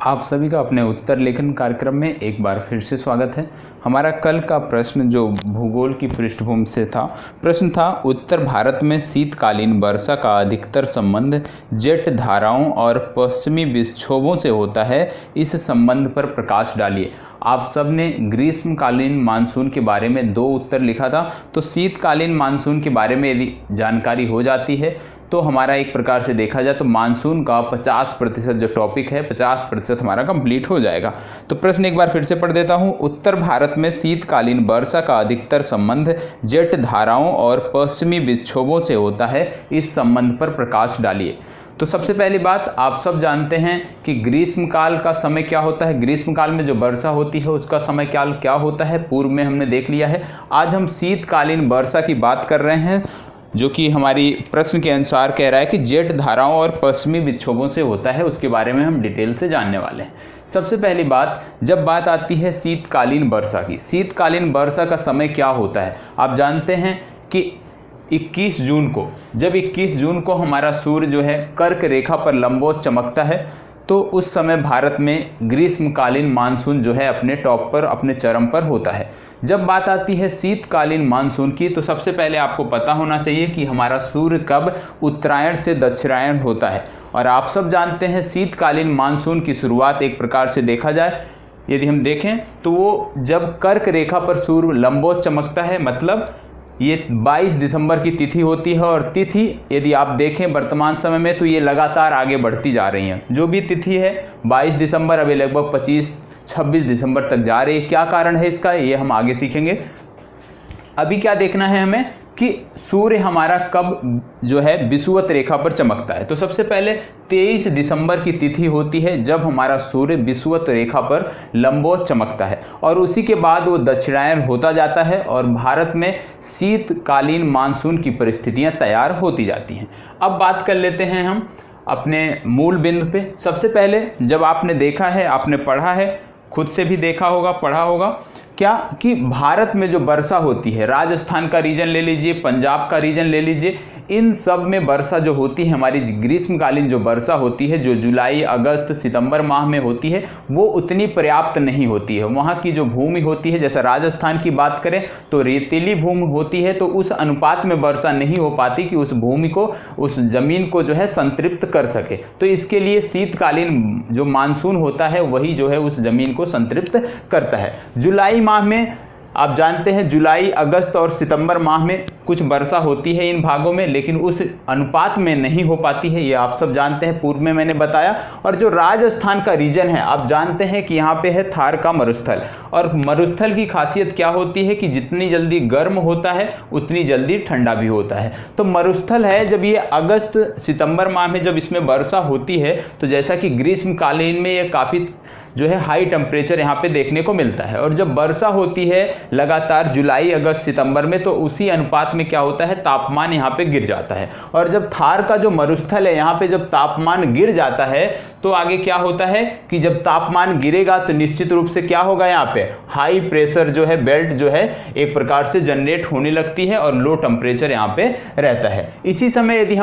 आप सभी का अपने उत्तर लेखन कार्यक्रम में एक बार फिर से स्वागत है। हमारा कल का प्रश्न जो भूगोल की पृष्ठभूमि से था, प्रश्न था उत्तर भारत में शीतकालीन वर्षा का अधिकतर संबंध जेट धाराओं और पश्चिमी विक्षोभों से होता है। इस संबंध पर प्रकाश डालिए। आप सब ने ग्रीष्मकालीन मानसून के बारे में 2 उत्तर लिखा था। तो शीतकालीन मानसून के बारे में यदि जानकारी हो जाती है तो हमारा एक प्रकार से देखा जाए तो मानसून का 50% जो टॉपिक है 50% हमारा कंप्लीट हो जाएगा। तो प्रश्न एक बार फिर से पढ़ देता हूँ। उत्तर भारत में शीतकालीन वर्षा का अधिकतर संबंध जेट धाराओं और पश्चिमी विक्षोभों से होता है। इस संबंध पर प्रकाश डालिए। तो सबसे पहली बात, आप सब जानते हैं कि ग्रीष्मकाल का समय क्या होता है। ग्रीष्मकाल में जो वर्षा होती है उसका समय काल क्या होता है, पूर्व में हमने देख लिया है। आज हम शीतकालीन वर्षा की बात कर रहे हैं, जो कि हमारी प्रश्न के अनुसार कह रहा है कि जेट धाराओं और पश्चिमी विक्षोभों से होता है। उसके बारे में हम डिटेल से जानने वाले हैं। सबसे पहली बात, जब बात आती है शीतकालीन वर्षा की, शीतकालीन वर्षा का समय क्या होता है। आप जानते हैं कि 21 जून को, जब 21 जून को हमारा सूर्य जो है कर्क रेखा पर लंबवत चमकता है, तो उस समय भारत में ग्रीष्मकालीन मानसून जो है अपने टॉप पर, अपने चरम पर होता है। जब बात आती है शीतकालीन मानसून की, तो सबसे पहले आपको पता होना चाहिए कि हमारा सूर्य कब उत्तरायण से दक्षिणायन होता है। और आप सब जानते हैं शीतकालीन मानसून की शुरुआत एक प्रकार से देखा जाए, यदि हम देखें तो वो जब कर्क रेखा पर सूर्य लंबवत चमकता है, मतलब ये 22 दिसंबर की तिथि होती है। और तिथि यदि आप देखें वर्तमान समय में तो ये लगातार आगे बढ़ती जा रही हैं। जो भी तिथि है 22 दिसंबर अभी लगभग 25-26 दिसंबर तक जा रही है। क्या कारण है इसका, ये हम आगे सीखेंगे। अभी क्या देखना है हमें कि सूर्य हमारा कब जो है विषुवत रेखा पर चमकता है। तो सबसे पहले 23 दिसंबर की तिथि होती है जब हमारा सूर्य विषुवत रेखा पर लंबवत चमकता है, और उसी के बाद वो दक्षिणायन होता जाता है और भारत में शीतकालीन मानसून की परिस्थितियां तैयार होती जाती हैं। अब बात कर लेते हैं हम अपने मूल बिंदु पे। सबसे पहले जब आपने देखा है, आपने पढ़ा है, खुद से भी देखा होगा, पढ़ा होगा क्या कि भारत में जो वर्षा होती है, राजस्थान का रीजन ले लीजिए, पंजाब का रीजन ले लीजिए, इन सब में वर्षा जो होती है, हमारी ग्रीष्मकालीन जो वर्षा होती है, जो जुलाई अगस्त सितंबर माह में होती है, वो उतनी पर्याप्त नहीं होती है। वहाँ की जो भूमि होती है, जैसे राजस्थान की बात करें तो रेतीली भूमि होती है, तो उस अनुपात में वर्षा नहीं हो पाती कि उस भूमि को, उस जमीन को जो है संतृप्त कर सके। तो इसके लिए शीतकालीन जो मानसून होता है वही जो है उस जमीन को संतृप्त करता है। जुलाई माह में आप जानते हैं जुलाई अगस्त और सितंबर माह में कुछ वर्षा होती है इन भागों में, लेकिन उस अनुपात में नहीं हो पाती है, ये आप सब जानते हैं, पूर्व में मैंने बताया। और जो राजस्थान का रीजन है, आप जानते हैं कि यहाँ पे है थार का मरुस्थल, और मरुस्थल की खासियत क्या होती है कि जितनी जल्दी गर्म होता है उतनी जल्दी ठंडा भी होता है। तो मरुस्थल है, जब ये अगस्त सितंबर माह में जब इसमें वर्षा होती है, तो जैसा कि ग्रीष्मकालीन में ये काफ़ी जो है हाई टेम्परेचर यहाँ पे देखने को मिलता है। और जब वर्षा होती है लगातार जुलाई अगस्त सितंबर में, तो उसी अनुपात में क्या होता है, तापमान यहाँ पे गिर जाता है। और जब थार का जो मरुस्थल है यहाँ पे जब तापमान गिर जाता है, तो आगे क्या होता है कि जब तापमान गिरेगा तो निश्चित रूप से क्या होगा, यहाँ पे हाई प्रेशर जो है बेल्ट जो है एक प्रकार से जनरेट होने लगती है और लो टेम्परेचर यहाँ पे रहता है। इसी समय यदि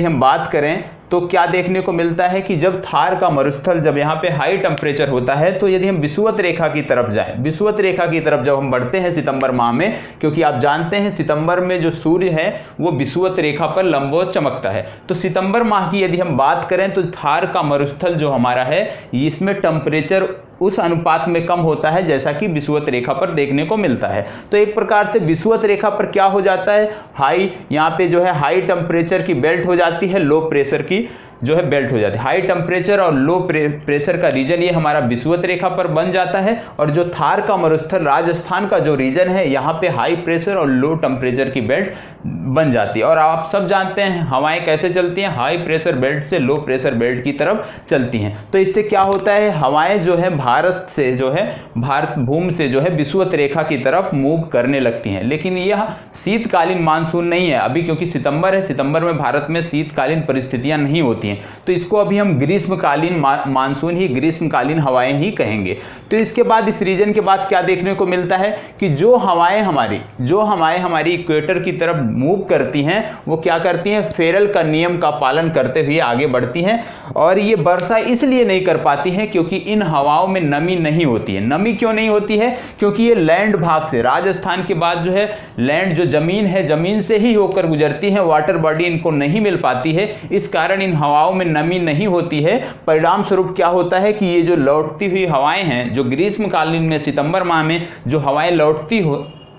हम बात करें तो क्या देखने को मिलता है कि जब थार का मरुस्थल जब यहाँ पे हाई टेम्परेचर होता है, तो यदि हम विषुवत रेखा की तरफ जाएं, विषुवत रेखा की तरफ जब हम बढ़ते हैं सितंबर माह में, क्योंकि आप जानते हैं सितंबर में जो सूर्य है वो विषुवत रेखा पर लंबवत चमकता है। तो सितंबर माह की यदि हम बात करें तो थार का मरुस्थल जो हमारा है, इसमें टेम्परेचर उस अनुपात में कम होता है जैसा कि विषुवत रेखा पर देखने को मिलता है। तो एक प्रकार से विषुवत रेखा पर क्या हो जाता है, हाई यहाँ पे जो है हाई टेम्परेचर की बेल्ट हो जाती है, लो प्रेशर की जो है बेल्ट हो जाती है। हाई टेम्परेचर और लो प्रेशर का रीजन ये हमारा विषुवत रेखा पर बन जाता है। और जो थार का मरुस्थल राजस्थान का जो रीजन है, यहाँ पे हाई प्रेशर और लो टेम्परेचर की बेल्ट बन जाती है। और आप सब जानते हैं हवाएं कैसे चलती हैं, हाई प्रेशर बेल्ट से लो प्रेशर बेल्ट की तरफ चलती हैं। तो इससे क्या होता है, हवाएं जो है भारत से जो है भारत भूमि से जो है विषुवत रेखा की तरफ मूव करने लगती हैं। लेकिन यह शीतकालीन मानसून नहीं है अभी, क्योंकि सितंबर है, सितंबर में भारत में शीतकालीन परिस्थितियां नहीं होती हैं। होती हैं, तो इसको अभी हम ग्रीष्मकालीन मानसून ही, ग्रीष्मकालीन हवाएं ही कहेंगे। तो इसके बाद इस रीजन के बाद क्या देखने को मिलता है कि जो हवाएं हमारी इक्वेटर की तरफ मूव करती हैं वो क्या करती हैं, फेरल का नियम का पालन करते हुए आगे बढ़ती हैं। और ये वर्षा इसलिए नहीं कर पाती है क्योंकि इन हवाओं में नमी नहीं होती है। नमी क्यों नहीं होती है? क्योंकि ये लैंड भाग से, राजस्थान के बाद जो है लैंड जो जमीन है, जमीन से ही होकर गुजरती है, वाटर बॉडी इनको नहीं मिल पाती है, इस कारण इन हवाओं में नमी नहीं होती है। परिणाम स्वरूप क्या होता है कि ये जो लौटती हुई हवाएं हैं, जो ग्रीष्मकालीन में सितंबर माह में जो हवाएं लौटती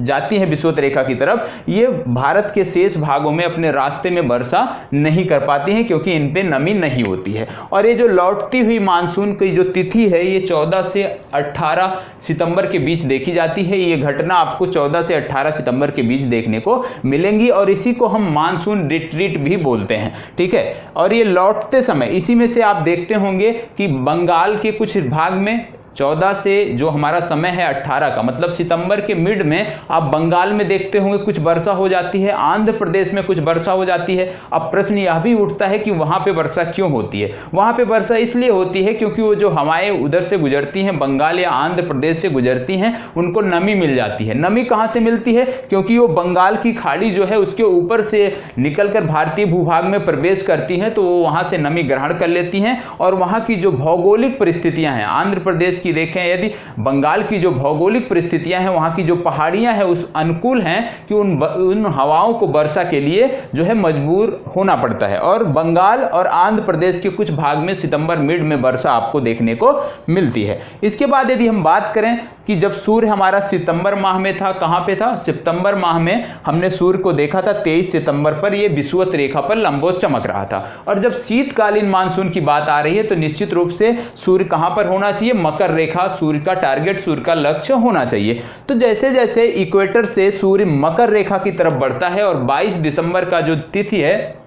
जाती है विषुवत रेखा की तरफ, ये भारत के शेष भागों में अपने रास्ते में वर्षा नहीं कर पाती हैं क्योंकि इन पे नमी नहीं होती है। और ये जो लौटती हुई मानसून की जो तिथि है ये 14 से 18 सितंबर के बीच देखी जाती है। ये घटना आपको 14 से 18 सितंबर के बीच देखने को मिलेंगी और इसी को हम मानसून रिट्रीट भी बोलते हैं, ठीक है। और ये लौटते समय इसी में से आप देखते होंगे कि बंगाल के कुछ भाग में 14 से जो हमारा समय है 18 का, मतलब सितंबर के मिड में आप बंगाल में देखते होंगे कुछ वर्षा हो जाती है, आंध्र प्रदेश में कुछ वर्षा हो जाती है। अब प्रश्न यह भी उठता है कि वहां पे वर्षा क्यों होती है? वहां पे वर्षा इसलिए होती है क्योंकि वो जो हवाएं उधर से गुजरती हैं, बंगाल या आंध्र प्रदेश से गुजरती हैं, उनको नमी मिल जाती है। नमी कहां से मिलती है? क्योंकि वो बंगाल की खाड़ी जो है उसके ऊपर से निकलकर भारतीय भूभाग में प्रवेश करती हैं, तो वो वहां से नमी ग्रहण कर लेती हैं। और वहां की जो भौगोलिक परिस्थितियां हैं, आंध्र प्रदेश की देखें, यदि बंगाल की जो भौगोलिक परिस्थितियां हैं, वहां की जो पहाड़ियां हैं उस अनुकूल हैं कि उन हवाओं को वर्षा के लिए जो है मजबूर होना पड़ता है। और बंगाल और आंध्र प्रदेश के कुछ भाग में सितंबर मिड में वर्षा आपको देखने को मिलती है। इसके बाद यदि हम बात करें कि जब सूर्य हमारा सितंबर माह में था, कहां पे था? सितंबर माह में हमने सूर्य को देखा था 23 सितंबर पर, यह विषुवत रेखा पर लंबवत चमक रहा था। और जब शीतकालीन मानसून की बात आ रही है तो निश्चित रूप से सूर्य कहां पर होना चाहिए? मकर रेखा सूर्य का टारगेट, सूर्य का लक्ष्य होना चाहिए। तो जैसे जैसे इक्वेटर से सूर्य मकर रेखा की तरफ बढ़ता है और 22 दिसंबर का जो तिथि है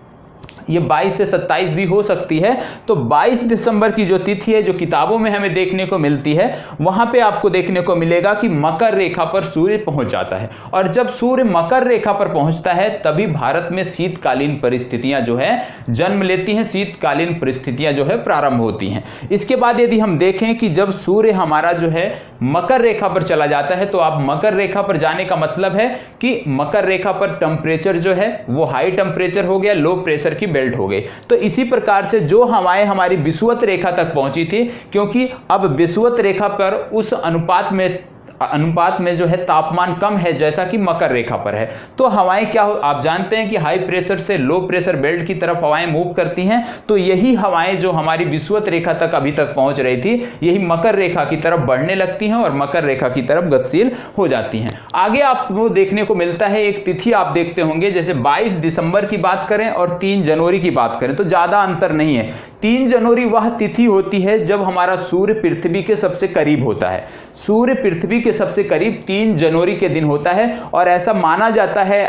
ये 22 से 27 भी हो सकती है, तो 22 दिसंबर की जो तिथि है जो किताबों में हमें देखने को मिलती है, वहां पे आपको देखने को मिलेगा कि मकर रेखा पर सूर्य पहुंच जाता है। और जब सूर्य मकर रेखा पर पहुंचता है तभी भारत में शीतकालीन परिस्थितियां जो है जन्म लेती हैं, शीतकालीन परिस्थितियां जो है प्रारंभ होती हैं। इसके बाद यदि हम देखें कि जब सूर्य हमारा जो है मकर रेखा पर चला जाता है, तो आप मकर रेखा पर जाने का मतलब है कि मकर रेखा पर टेम्परेचर जो है वो हाई टेम्परेचर हो गया, लो प्रेशर की बेल्ट हो गई। तो इसी प्रकार से जो हवाएं हमारी विषुवत रेखा तक पहुंची थी, क्योंकि अब विषुवत रेखा पर उस अनुपात में जो है तापमान कम है जैसा कि मकर रेखा पर है, तो हवाएं क्या हो, आप जानते हैं कि हाई प्रेशर से लो प्रेशर बेल्ट की तरफ हवाएं मूव करती हैं। तो यही हवाएं जो हमारी विषुवत रेखा तक अभी तक पहुंच रही थी, यही मकर रेखा की तरफ बढ़ने लगती हैं और मकर रेखा की तरफ गतिशील हो जाती हैं। आगे आपको देखने को मिलता है एक तिथि आप देखते होंगे, जैसे 22 दिसंबर की बात करें और 3 जनवरी की बात करें तो ज्यादा अंतर नहीं है। 3 जनवरी वह तिथि होती है जब हमारा सूर्य पृथ्वी के सबसे करीब होता है। सूर्य पृथ्वी के सबसे करीब 3 जनवरी के दिन होता है और ऐसा माना जाता है,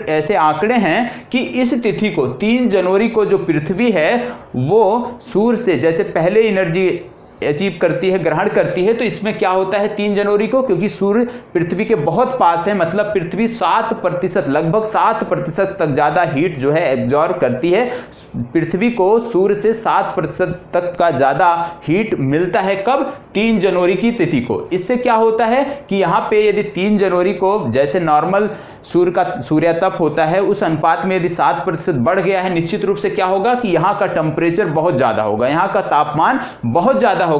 ऐसे आंकड़े हैं कि इस तिथि को 3 जनवरी को जो पृथ्वी है वो सूर्य से जैसे पहले एनर्जी अचीव करती है, ग्रहण करती है, तो इसमें क्या होता है 3 जनवरी को, क्योंकि सूर्य पृथ्वी के बहुत पास है, मतलब पृथ्वी 7%, लगभग 7% तक ज्यादा हीट जो है एब्जॉर्ब करती है। पृथ्वी को सूर्य से 7% तक का ज्यादा हीट मिलता है। कब? 3 जनवरी की तिथि को। इससे क्या होता है कि यहाँ पे यदि 3 जनवरी को जैसे नॉर्मल सूर्यातप होता है उस अनुपात में यदि 7% बढ़ गया है, निश्चित रूप से क्या होगा कि यहाँ का टेम्परेचर बहुत ज्यादा होगा, यहाँ का तापमान बहुत ज्यादा होगा।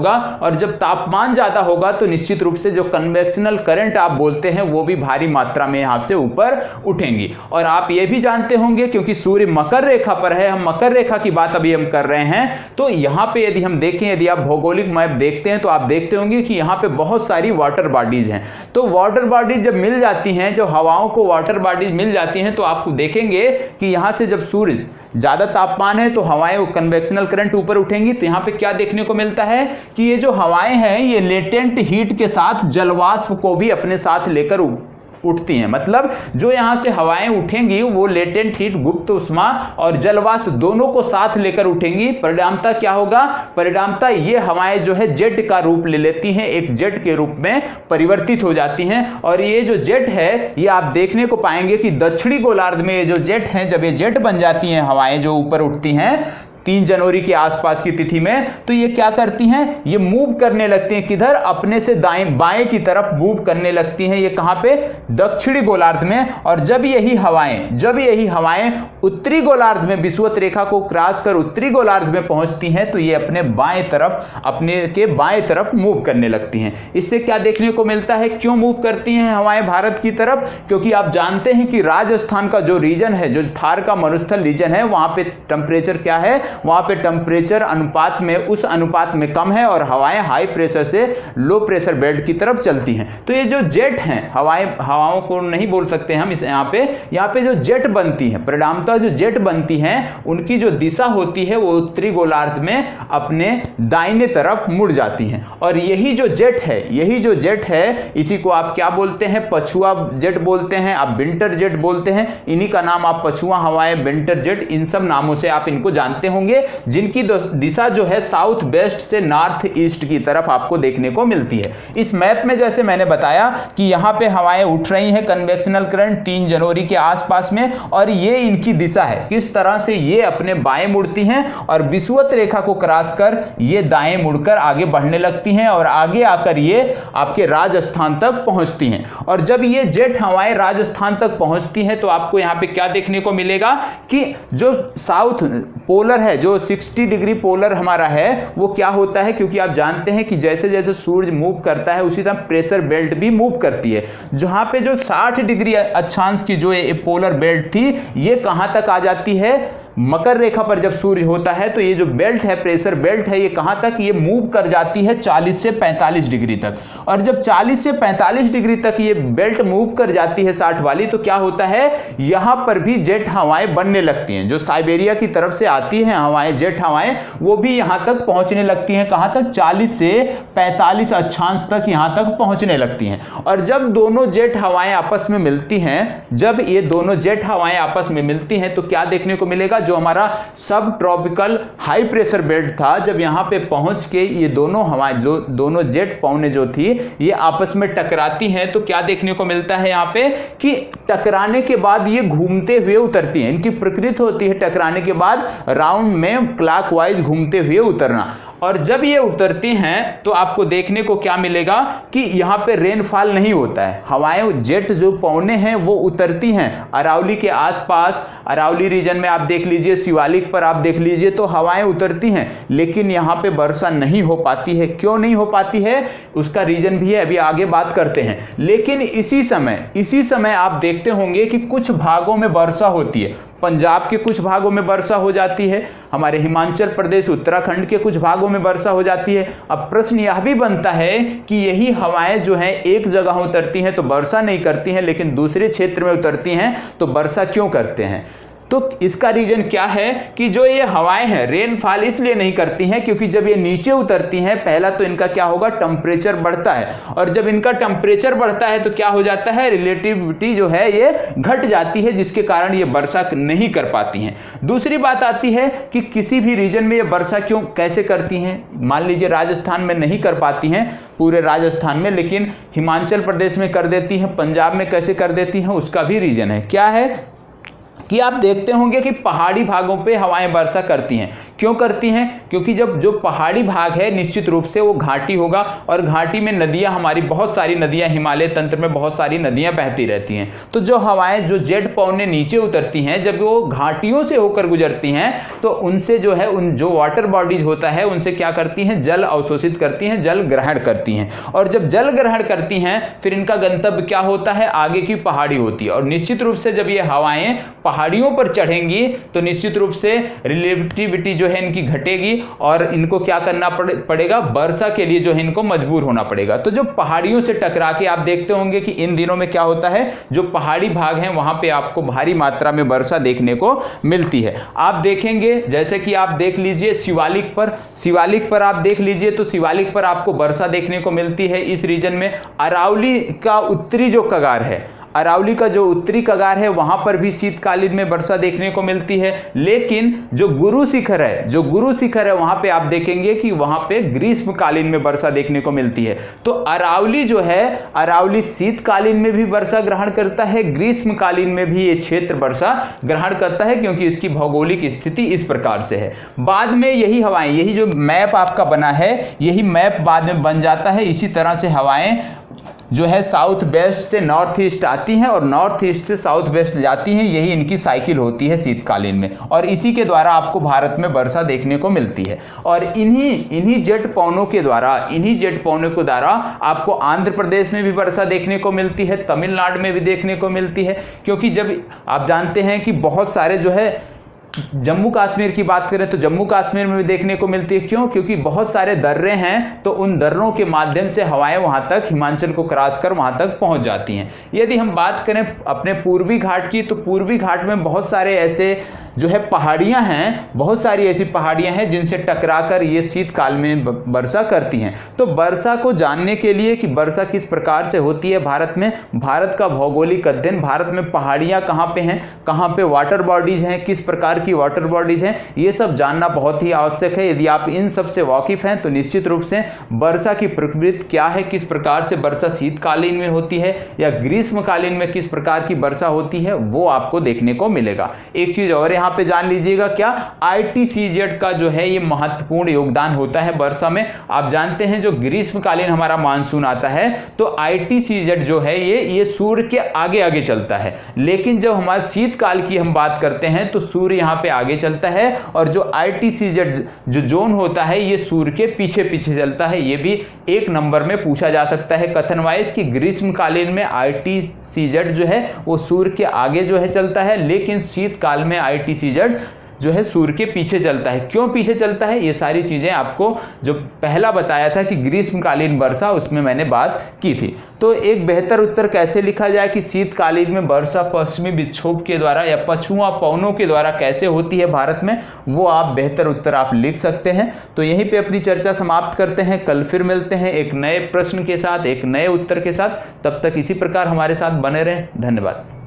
और जब तापमान ज्यादा होगा तो निश्चित रूप से जो कन्वेक्शनल करंट आप बोलते हैं वो भी भारी मात्रा में यहां से ऊपर उठेंगी। और आप ये भी जानते होंगे क्योंकि सूर्य मकर रेखा पर है, हम मकर रेखा की बात अभी हम कर रहे हैं, तो यहां पे यदि हम देखें, यदि आप भौगोलिक मैप देखते हैं तो आप देखते होंगे कि यहां पे बहुत सारी वाटर बॉडीज हैं। तो वाटर बॉडीज जब मिल जाती हैं, जो हवाओं को वाटर बॉडीज मिल जाती हैं, तो आप देखेंगे कि यहां से जब सूर्य ज्यादा तापमान है तो हवाएं कन्वेक्शनल करंट ऊपर उठेंगी। तो यहां पे क्या देखने को मिलता है कि ये जो हवाएं हैं ये लेटेंट हीट के साथ जलवाष्प को भी अपने साथ लेकर उठती हैं। मतलब जो यहां से हवाएं उठेंगी वो लेटेंट हीट, गुप्त उष्मा और जलवाष्प दोनों को साथ लेकर उठेंगी। परिणामतः क्या होगा? परिणामतः ये हवाएं जो है जेट का रूप ले लेती हैं, एक जेट के रूप में परिवर्तित हो जाती हैं। और ये जो जेट है ये आप देखने को पाएंगे कि दक्षिणी गोलार्ध में ये जो जेट हैं, जब ये जेट बन जाती हैं हवाएं जो ऊपर उठती हैं, 3 जनवरी के आसपास की तिथि में, तो ये क्या करती हैं, ये मूव करने लगती हैं किधर, अपने से दाएं बाएं की तरफ मूव करने लगती हैं। ये कहां पे, दक्षिणी गोलार्ध में। और जब यही हवाएं उत्तरी गोलार्ध में विषुवत रेखा को क्रॉस कर उत्तरी गोलार्ध में पहुंचती हैं, तो ये अपने बाएं तरफ मूव करने लगती हैं। इससे क्या देखने को मिलता है, क्यों मूव करती हैं हवाएं भारत की तरफ, क्योंकि आप जानते हैं कि राजस्थान का जो रीजन है, जो थार का मरुस्थल रीजन है, वहां पे टेम्परेचर क्या है, वहां पे टेम्परेचर अनुपात में उस अनुपात में कम है और हवाएं हाई प्रेशर से लो प्रेशर बेल्ट की तरफ चलती हैं। तो ये जो जेट हैं, हवाओं को नहीं बोल सकते हम इस यहाँ पे जो जेट बनती है, परिणामतः जो जेट बनती हैं, उनकी जो दिशा होती है वो उत्तरी गोलार्ध में अपने दाहिने तरफ मुड़ जाती हैं। और यही जो जेट है, इसी को आप क्या बोलते हैं, पछुआ जेट बोलते हैं, आप विंटर जेट बोलते हैं। इन्हीं का नाम आप पछुआ हवाएं, विंटर जेट, इन सब नामों से आप इनको जानते होंगे, जिनकी दिशा जो है साउथ वेस्ट से नॉर्थ ईस्ट की तरफ आपको देखने को मिलती है। इस मैप में जैसे मैंने बताया कि यहाँ पे हवाएं उठ रही हैं, कन्वेक्शनल करंट 3 जनवरी के आसपास में, और ये इनकी दिशा है, किस तरह से ये अपने बाएं मुड़ती हैं और विषुवत रेखा को क्रॉस कर ये दाएं मुड़कर आगे बढ़ने लगती हैं और आगे आकर ये आपके राजस्थान तक पहुंचती हैं। और जब ये जेट हवाएं राजस्थान तक पहुंचती हैं, तो आपको यहाँ पे क्या देखने को मिलेगा कि जो साउथ पोलर है, जो 60 डिग्री पोलर हमारा है, वो क्या होता है, क्योंकि आप जानते हैं कि जैसे जैसे सूरज मूव करता है उसी तरह प्रेशर बेल्ट भी मूव करती है। जहां पे जो 60 डिग्री अक्षांश की जो पोलर बेल्ट थी, ये कहां तक आ जाती है, मकर रेखा पर जब सूर्य होता है, तो ये जो बेल्ट है, प्रेशर बेल्ट है, ये कहां तक, ये मूव कर जाती है 40 से 45 डिग्री तक। और जब 40 से 45 डिग्री तक ये बेल्ट मूव कर जाती है 60 वाली, तो क्या होता है, यहां पर भी जेट हवाएं बनने लगती हैं। जो साइबेरिया की तरफ से आती हैं हवाएं, जेट हवाएं, वो भी यहां तक पहुंचने लगती हैं। कहां तक, 40 से 45 अक्षांश तक यहां तक पहुंचने लगती हैं। और जब दोनों जेट हवाएं आपस में मिलती हैं, जब ये दोनों जेट हवाएं आपस में मिलती हैं, तो क्या देखने को मिलेगा, जो हमारा सब ट्रॉपिकल हाई प्रेशर बेल्ट था, जब यहां पे पहुंच के ये दोनों हवाएं, दोनों जेट पौने जो थी, ये आपस में टकराती हैं, तो क्या देखने को मिलता है यहां पे कि टकराने के बाद ये घूमते हुए उतरती हैं। इनकी प्रकृति होती है टकराने के बाद राउंड में क्लॉकवाइज घूमते हुए उतरना। और जब ये उतरती हैं, तो आपको देखने को क्या मिलेगा कि यहां पे रेनफॉल नहीं होता है। हवाएं, जेट जो पौने हैं, वो उतरती हैं अरावली के आसपास, अरावली रीजन में आप देख लीजिए, शिवालिक पर आप देख लीजिए, तो हवाएं उतरती हैं, लेकिन यहां पे वर्षा नहीं हो पाती है। क्यों नहीं हो पाती है, उसका रीजन भी है, अभी आगे बात करते हैं। लेकिन इसी समय आप देखते होंगे कि कुछ भागों में वर्षा होती है। पंजाब के कुछ भागों में वर्षा हो जाती है, हमारे हिमाचल प्रदेश, उत्तराखंड के कुछ भागों में वर्षा हो जाती है। अब प्रश्न यह भी बनता है कि यही हवाएं जो हैं एक जगह उतरती हैं तो वर्षा नहीं करती हैं, लेकिन दूसरे क्षेत्र में उतरती हैं तो वर्षा क्यों करते हैं। तो इसका रीजन क्या है कि जो ये हवाएं हैं, रेनफॉल इसलिए नहीं करती हैं क्योंकि जब ये नीचे उतरती हैं, पहला तो इनका क्या होगा, टेम्परेचर बढ़ता है, और जब इनका टेम्परेचर बढ़ता है तो क्या हो जाता है, रिलेटिविटी जो है ये घट जाती है, जिसके कारण ये वर्षा नहीं कर पाती हैं। दूसरी बात आती है कि किसी भी रीजन में ये वर्षा कैसे करती हैं। मान लीजिए राजस्थान में नहीं कर पाती हैं, पूरे राजस्थान में, लेकिन हिमाचल प्रदेश में कर देती हैं, पंजाब में कैसे कर देती हैं, उसका भी रीजन है। क्या है कि आप देखते होंगे कि पहाड़ी भागों पे हवाएं वर्षा करती हैं। क्यों करती हैं, क्योंकि जब जो पहाड़ी भाग है निश्चित रूप से वो घाटी होगा, और घाटी में नदियां, हमारी बहुत सारी नदियां, हिमालय तंत्र में बहुत सारी नदियां बहती रहती हैं। तो जो हवाएं, जो जेट पौने नीचे उतरती हैं, जब वो घाटियों से होकर गुजरती हैं, तो उनसे जो है, उन जो वाटर बॉडीज होता है, उनसे क्या करती हैं, जल अवशोषित करती हैं, जल ग्रहण करती हैं। और जब जल ग्रहण करती हैं, फिर इनका गंतव्य क्या होता है, आगे की पहाड़ी होती है। और निश्चित रूप से जब ये हवाएं पहाड़ियों पर चढ़ेंगी तो निश्चित रूप से रिलेटिविटी जो है इनकी घटेगी, और इनको क्या करना पड़ेगा, वर्षा के लिए जो है इनको मजबूर होना पड़ेगा। तो जो पहाड़ियों से टकरा के आप देखते होंगे कि इन दिनों में क्या होता है, जो पहाड़ी भाग हैं वहां पे आपको भारी मात्रा में वर्षा देखने को मिलती है। आप देखेंगे, जैसे कि आप देख लीजिए शिवालिक पर आप देख लीजिए, तो शिवालिक पर आपको वर्षा देखने को मिलती है। इस रीजन में अरावली का उत्तरी जो कगार है, अरावली का जो उत्तरी कगार है वहां पर भी शीतकालीन में वर्षा देखने को मिलती है, लेकिन जो गुरु शिखर है वहां पे आप देखेंगे कि वहां पे ग्रीष्मकालीन में वर्षा देखने को मिलती है। तो अरावली जो है, अरावली शीतकालीन में भी वर्षा ग्रहण करता है, ग्रीष्मकालीन में भी ये क्षेत्र वर्षा ग्रहण करता है, क्योंकि इसकी भौगोलिक स्थिति इस प्रकार से है। बाद में यही हवाएं, यही जो मैप आपका बना है, यही मैप बाद में बन जाता है। इसी तरह से हवाएं जो है साउथ वेस्ट से नॉर्थ ईस्ट आती हैं और नॉर्थ ईस्ट से साउथ वेस्ट जाती हैं, यही इनकी साइकिल होती है शीतकालीन में, और इसी के द्वारा आपको भारत में वर्षा देखने को मिलती है। और इन्हीं जेट पवनों के द्वारा आपको आंध्र प्रदेश में भी वर्षा देखने को मिलती है, तमिलनाडु में भी देखने को मिलती है, क्योंकि जब आप जानते हैं कि बहुत सारे जो है जम्मू कश्मीर की बात करें तो जम्मू कश्मीर में भी देखने को मिलती है। क्यों? क्योंकि बहुत सारे दर्रे हैं, तो उन दर्रों के माध्यम से हवाएं वहां तक, हिमाचल को क्रॉस कर वहां तक पहुंच जाती हैं। यदि हम बात करें अपने पूर्वी घाट की, तो पूर्वी घाट में बहुत सारे ऐसे जो है पहाड़ियां हैं, बहुत सारी ऐसी पहाड़ियां हैं जिनसे टकराकर ये शीतकाल में वर्षा करती हैं। तो वर्षा को जानने के लिए कि वर्षा किस प्रकार से होती है भारत में, भारत का भौगोलिक अध्ययन, भारत में पहाड़ियां कहाँ पे हैं, कहाँ पे वाटर बॉडीज हैं, किस प्रकार की वाटर बॉडीज हैं, ये सब जानना बहुत ही आवश्यक है। यदि आप इन सब से वाकिफ हैं तो निश्चित रूप से वर्षा की प्रकृति क्या है, किस प्रकार से वर्षा शीतकालीन में होती है या ग्रीष्मकालीन में किस प्रकार की वर्षा होती है, वो आपको देखने को मिलेगा। एक चीज और यहाँ पे जान लीजिएगा, क्या ITCZ का जो है ये महत्वपूर्ण योगदान होता है वर्षा में। आप जानते हैं जो ग्रीष्मकालीन हमारा मानसून आता है तो ITCZ जो है ये सूर्य के आगे आगे चलता है, लेकिन जब हमारे शीतकाल की हम बात करते हैं तो सूर्य यहाँ पे आगे चलता है, और जो ITCZ जो जोन होता है ये सूर्य के पीछे पीछे चलता है। ये भी एक नंबर में पूछा जा सकता है कथन वाइज कि ग्रीष्मकालीन में ITCZ जो है वो सूर्य के आगे जो है चलता है, लेकिन शीतकाल में ITCZ जो है सूर्य के पीछे चलता है। क्यों पीछे चलता है, ये सारी चीजें आपको जो पहला बताया था कि ग्रीष्मकालीन वर्षा, उसमें मैंने बात की थी। तो एक बेहतर उत्तर कैसे लिखा जाए कि शीतकालीन में वर्षा पश्चिमी विक्षोभ के द्वारा या पछुआ पवनों के द्वारा कैसे होती है भारत में, वो आप बेहतर उत्तर आप लिख सकते हैं। तो यहीं पे अपनी चर्चा समाप्त करते हैं, कल फिर मिलते हैं एक नए प्रश्न के साथ, एक नए उत्तर के साथ। तब तक इसी प्रकार हमारे साथ बने रहें। धन्यवाद।